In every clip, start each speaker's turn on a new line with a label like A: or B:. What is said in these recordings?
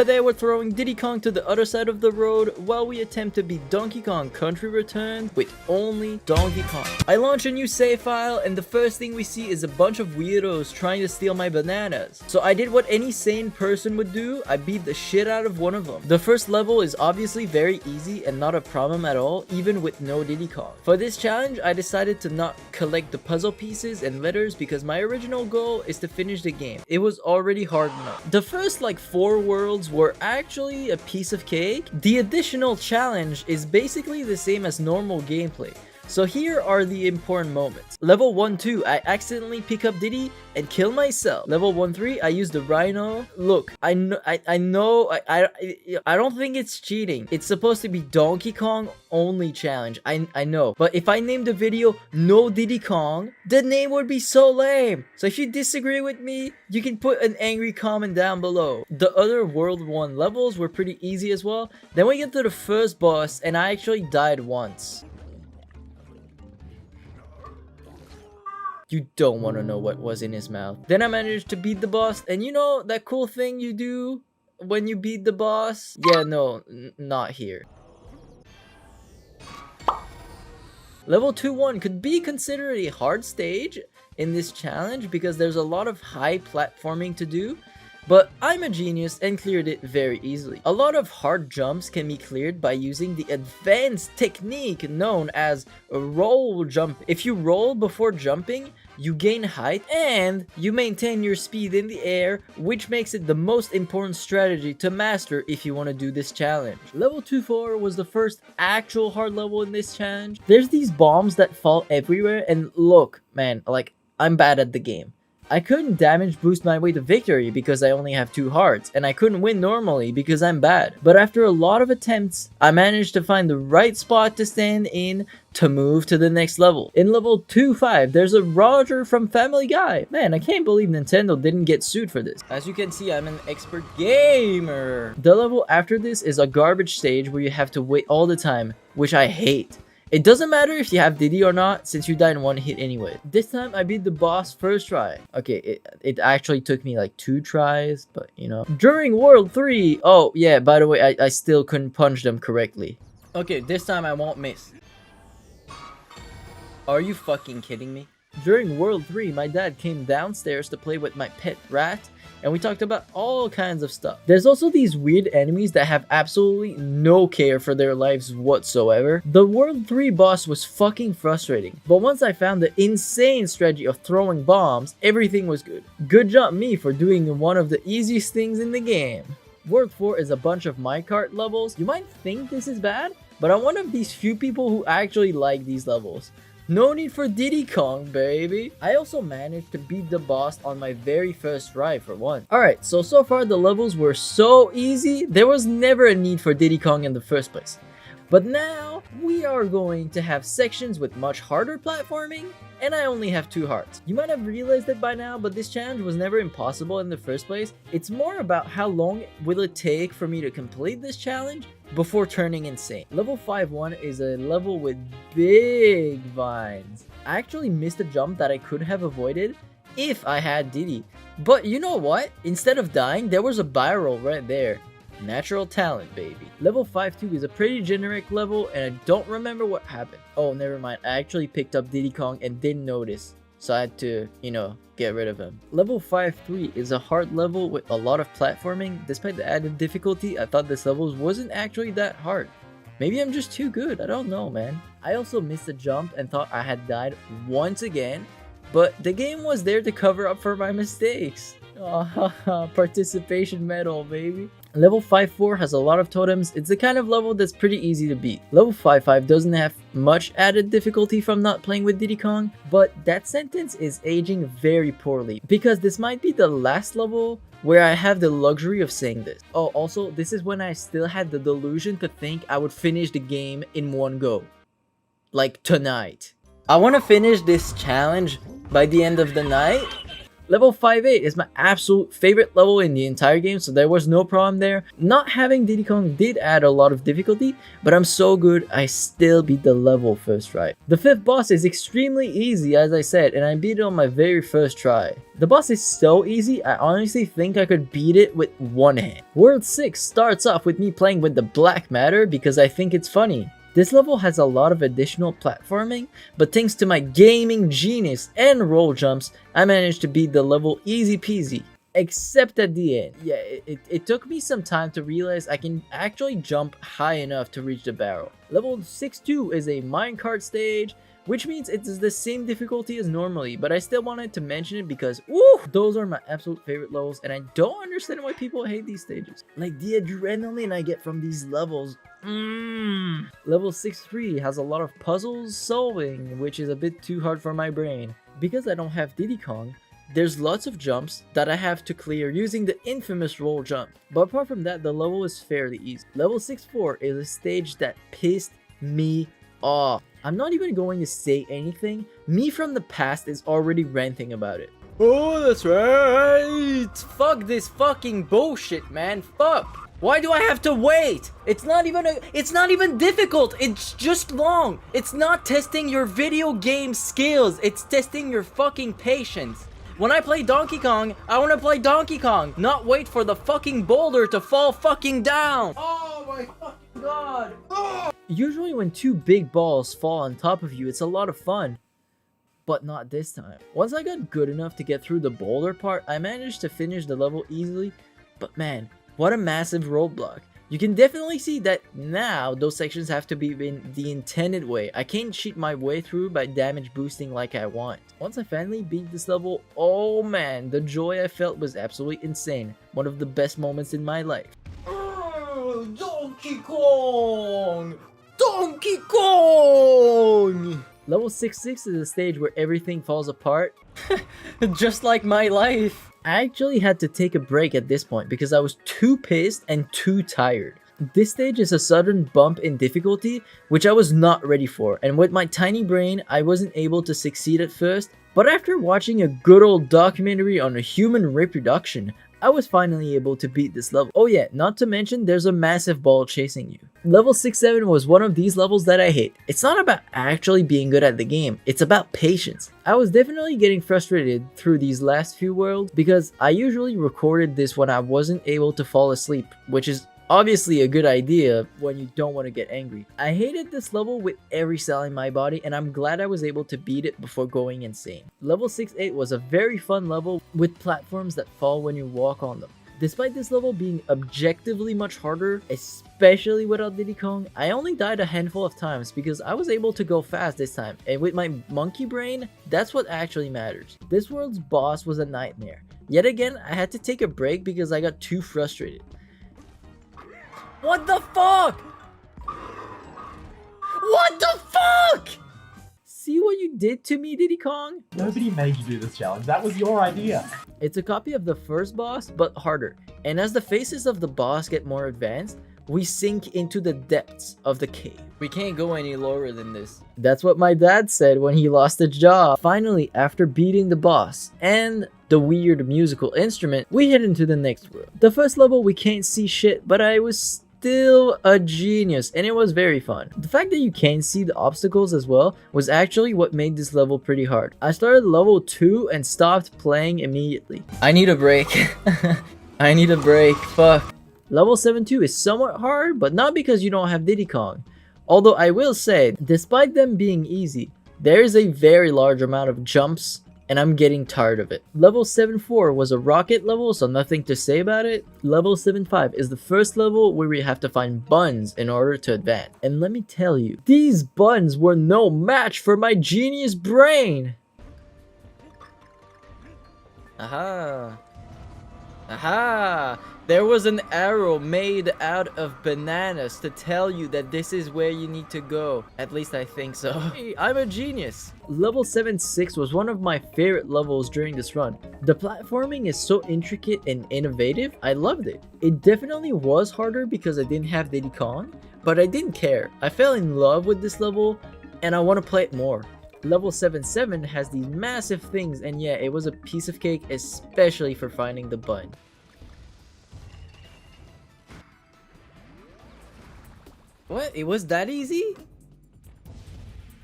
A: Today we're throwing Diddy Kong to the other side of the road while we attempt to beat Donkey Kong Country Returns with only Donkey Kong. I launch a new save file and the first thing we see is a bunch of weirdos trying to steal my bananas. So I did what any sane person would do, I beat the shit out of one of them. The first level is obviously very easy and not a problem at all, even with no Diddy Kong. For this challenge, I decided to not collect the puzzle pieces and letters because my original goal is to finish the game. It was already hard enough. The first like 4 worlds were actually a piece of cake. The additional challenge is basically the same as normal gameplay. So here are the important moments. Level 1-2, I accidentally pick up Diddy and kill myself. Level 1-3, I use the rhino. Look, I don't think it's cheating. It's supposed to be Donkey Kong only challenge. I know. But if I named the video No Diddy Kong, the name would be so lame. So if you disagree with me, you can put an angry comment down below. The other World 1 levels were pretty easy as well. Then we get to the first boss and I actually died once. You don't want to know what was in his mouth. Then I managed to beat the boss, and you know that cool thing you do when you beat the boss? Yeah, no, not here. Level 2-1 could be considered a hard stage in this challenge because there's a lot of high platforming to do. But I'm a genius and cleared it very easily. A lot of hard jumps can be cleared by using the advanced technique known as roll jump. If you roll before jumping, you gain height and you maintain your speed in the air, which makes it the most important strategy to master if you want to do this challenge. Level 2-4 was the first actual hard level in this challenge. There's these bombs that fall everywhere and look, man, like I'm bad at the game. I couldn't damage boost my way to victory because I only have 2 hearts, and I couldn't win normally because I'm bad. But after a lot of attempts, I managed to find the right spot to stand in to move to the next level. In level 2-5, there's a Roger from Family Guy. Man, I can't believe Nintendo didn't get sued for this. As you can see, I'm an expert gamer. The level after this is a garbage stage where you have to wait all the time, which I hate. It doesn't matter if you have Diddy or not, since you die in 1 hit anyway. This time I beat the boss first try. Okay, it actually took me like 2 tries, but you know. During World 3, oh yeah, by the way, I still couldn't punch them correctly. Okay, this time I won't miss. Are you fucking kidding me? During World 3, my dad came downstairs to play with my pet rat, and we talked about all kinds of stuff. There's also these weird enemies that have absolutely no care for their lives whatsoever. The World 3 boss was fucking frustrating, but once I found the insane strategy of throwing bombs, everything was good. Good job me for doing one of the easiest things in the game. World 4 is a bunch of minecart levels. You might think this is bad, but I'm one of these few people who actually like these levels. No need for Diddy Kong, baby. I also managed to beat the boss on my very first try for one. Alright, so far the levels were so easy, there was never a need for Diddy Kong in the first place. But now, we are going to have sections with much harder platforming, and I only have 2 hearts. You might have realized it by now, but this challenge was never impossible in the first place. It's more about how long will it take for me to complete this challenge before turning insane. Level 5-1 is a level with big vines. I actually missed a jump that I could have avoided if I had Diddy. But you know what? Instead of dying, there was a barrel right there. Natural talent, baby. Level 5-2 is a pretty generic level and I don't remember what happened. Oh, never mind. I actually picked up Diddy Kong and didn't notice. So I had to, you know, get rid of him. Level 5-3 is a hard level with a lot of platforming. Despite the added difficulty, I thought this level wasn't actually that hard. Maybe I'm just too good. I don't know, man. I also missed a jump and thought I had died once again. But the game was there to cover up for my mistakes. Oh, participation medal, baby. Level 5-4 has a lot of totems. It's the kind of level that's pretty easy to beat. Level 5-5 doesn't have much added difficulty from not playing with Diddy Kong, but that sentence is aging very poorly because this might be the last level where I have the luxury of saying this. Oh, also, this is when I still had the delusion to think I would finish the game in one go. Like tonight. I want to finish this challenge by the end of the night. Level 5-8 is my absolute favorite level in the entire game, so there was no problem there. Not having Diddy Kong did add a lot of difficulty, but I'm so good I still beat the level first try. The 5th boss is extremely easy, as I said, and I beat it on my very first try. The boss is so easy, I honestly think I could beat it with one hand. World 6 starts off with me playing with the black matter because I think it's funny. This level has a lot of additional platforming, but thanks to my gaming genius and roll jumps, I managed to beat the level easy peasy. Except at the end. Yeah, it took me some time to realize I can actually jump high enough to reach the barrel. Level 6-2 is a minecart stage, which means it's the same difficulty as normally, but I still wanted to mention it because, woo, those are my absolute favorite levels, and I don't understand why people hate these stages. Like, the adrenaline I get from these levels. Level 6-3 has a lot of puzzles solving, which is a bit too hard for my brain. Because I don't have Diddy Kong, there's lots of jumps that I have to clear using the infamous roll jump. But apart from that, the level is fairly easy. Level 6-4 is a stage that pissed me off. I'm not even going to say anything. Me from the past is already ranting about it. Oh, that's right. Fuck this fucking bullshit, man. Fuck. Why do I have to wait? It's not even difficult. It's just long. It's not testing your video game skills. It's testing your fucking patience. When I play Donkey Kong, I want to play Donkey Kong, not wait for the fucking boulder to fall fucking down. Oh my fucking god. Oh. Usually when two big balls fall on top of you, it's a lot of fun. But not this time. Once I got good enough to get through the boulder part, I managed to finish the level easily. But man, what a massive roadblock. You can definitely see that now those sections have to be in the intended way. I can't cheat my way through by damage boosting like I want. Once I finally beat this level, oh man, the joy I felt was absolutely insane. One of the best moments in my life. Donkey Kong! Donkey Kong! Level 6-6 is a stage where everything falls apart. Just like my life. I actually had to take a break at this point because I was too pissed and too tired. This stage is a sudden bump in difficulty, which I was not ready for, and with my tiny brain, I wasn't able to succeed at first, but after watching a good old documentary on human reproduction, I was finally able to beat this level. Oh yeah, not to mention there's a massive ball chasing you. Level 6-7 was one of these levels that I hate. It's not about actually being good at the game, it's about patience. I was definitely getting frustrated through these last few worlds because I usually recorded this when I wasn't able to fall asleep, which is obviously a good idea when you don't want to get angry. I hated this level with every cell in my body, and I'm glad I was able to beat it before going insane. Level 6-8 was a very fun level with platforms that fall when you walk on them. Despite this level being objectively much harder, especially without Diddy Kong, I only died a handful of times because I was able to go fast this time, and with my monkey brain, that's what actually matters. This world's boss was a nightmare. Yet again, I had to take a break because I got too frustrated. What the fuck? What the fuck? See what you did to me, Diddy Kong?
B: Nobody made you do this challenge. That was your idea.
A: It's a copy of the first boss, but harder. And as the faces of the boss get more advanced, we sink into the depths of the cave. We can't go any lower than this. That's what my dad said when he lost his job. Finally, after beating the boss and the weird musical instrument, we head into the next world. The first level we can't see shit, but I was still a genius and it was very fun. The fact that you can't see the obstacles as well was actually what made this level pretty hard. I started level 2 and stopped playing immediately. I need a break. I need a break, fuck. Level 7-2 is somewhat hard, but not because you don't have Diddy Kong. Although I will say, despite them being easy, there is a very large amount of jumps and I'm getting tired of it. Level 7-4 was a rocket level, so nothing to say about it. Level 7-5 is the first level where we have to find buns in order to advance. And let me tell you, these buns were no match for my genius brain. Aha. Aha! There was an arrow made out of bananas to tell you that this is where you need to go. At least I think so. Hey, I'm a genius! Level 7-6 was one of my favorite levels during this run. The platforming is so intricate and innovative, I loved it. It definitely was harder because I didn't have Diddy Kong, but I didn't care. I fell in love with this level, and I want to play it more. Level 7-7 has these massive things, and yeah, it was a piece of cake, especially for finding the button. What? It was that easy?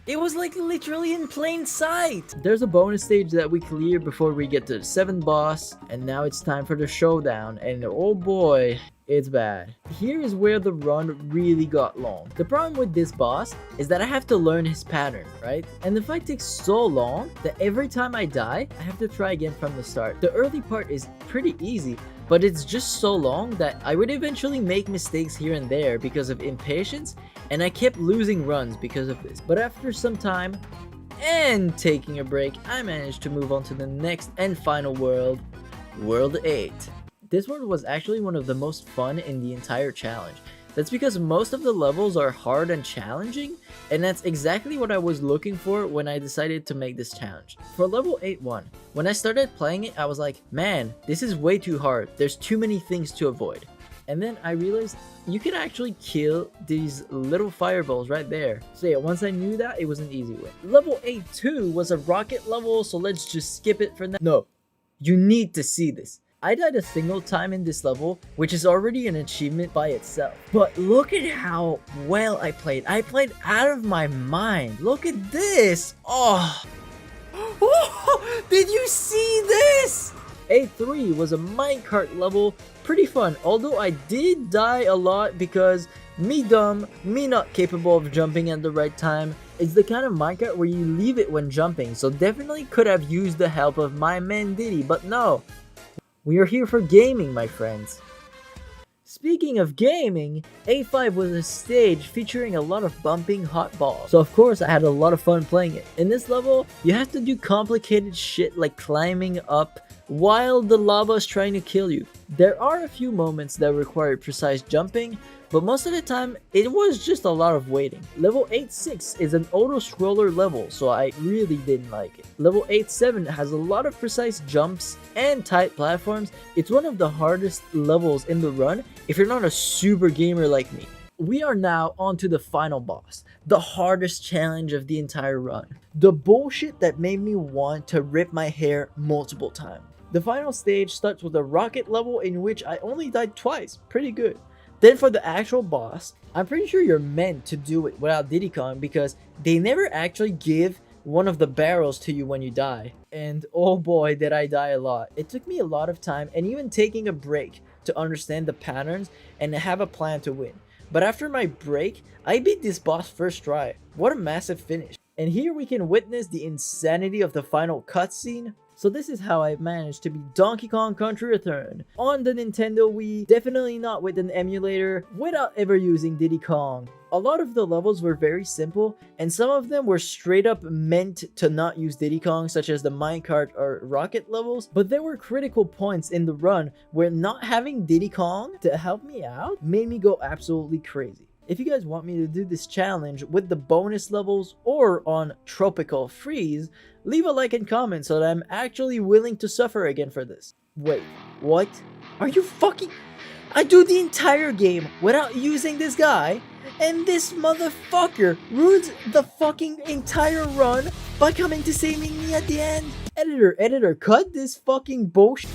A: It was like literally in plain sight! There's a bonus stage that we clear before we get to the 7th boss, and now it's time for the showdown, and oh boy, it's bad. Here is where the run really got long. The problem with this boss is that I have to learn his pattern, right? And the fight takes so long that every time I die, I have to try again from the start. The early part is pretty easy, but it's just so long that I would eventually make mistakes here and there because of impatience, and I kept losing runs because of this. But after some time and taking a break, I managed to move on to the next and final world, World 8. This world was actually one of the most fun in the entire challenge. That's because most of the levels are hard and challenging, and that's exactly what I was looking for when I decided to make this challenge. For level 8-1, when I started playing it, I was like, man, this is way too hard. There's too many things to avoid. And then I realized you can actually kill these little fireballs right there. So yeah, once I knew that, it was an easy win. Level 8-2 was a rocket level, so let's just skip it for now. No, you need to see this. I died a single time in this level, which is already an achievement by itself. But look at how well I played. I played out of my mind. Look at this. Oh, did you see this? 8-3 was a minecart level, pretty fun, although I did die a lot because me dumb, me not capable of jumping at the right time. It's the kind of minecart where you leave it when jumping, so definitely could have used the help of my man Diddy, but no. We are here for gaming, my friends. Speaking of gaming, A5 was a stage featuring a lot of bumping hot balls, so of course I had a lot of fun playing it. In this level, you have to do complicated shit like climbing up while the lava is trying to kill you. There are a few moments that require precise jumping, but most of the time it was just a lot of waiting. Level 8-6 is an auto-scroller level, so I really didn't like it. Level 8-7 has a lot of precise jumps and tight platforms. It's one of the hardest levels in the run if you're not a super gamer like me. We are now on to the final boss, the hardest challenge of the entire run. The bullshit that made me want to rip my hair multiple times. The final stage starts with a rocket level in which I only died twice, pretty good. Then for the actual boss, I'm pretty sure you're meant to do it without Diddy Kong because they never actually give one of the barrels to you when you die. And oh boy, did I die a lot. It took me a lot of time and even taking a break to understand the patterns and have a plan to win. But after my break, I beat this boss first try. What a massive finish. And here we can witness the insanity of the final cutscene. So this is how I managed to beat Donkey Kong Country Return on the Nintendo Wii, definitely not with an emulator, without ever using Diddy Kong. A lot of the levels were very simple, and some of them were straight up meant to not use Diddy Kong, such as the minecart or rocket levels, but there were critical points in the run where not having Diddy Kong to help me out made me go absolutely crazy. If you guys want me to do this challenge with the bonus levels or on Tropical Freeze, leave a like and comment so that I'm actually willing to suffer again for this. Wait, what? Are you fucking... I do the entire game without using this guy, and this motherfucker ruins the fucking entire run by coming to save me at the end. Editor, cut this fucking bullshit.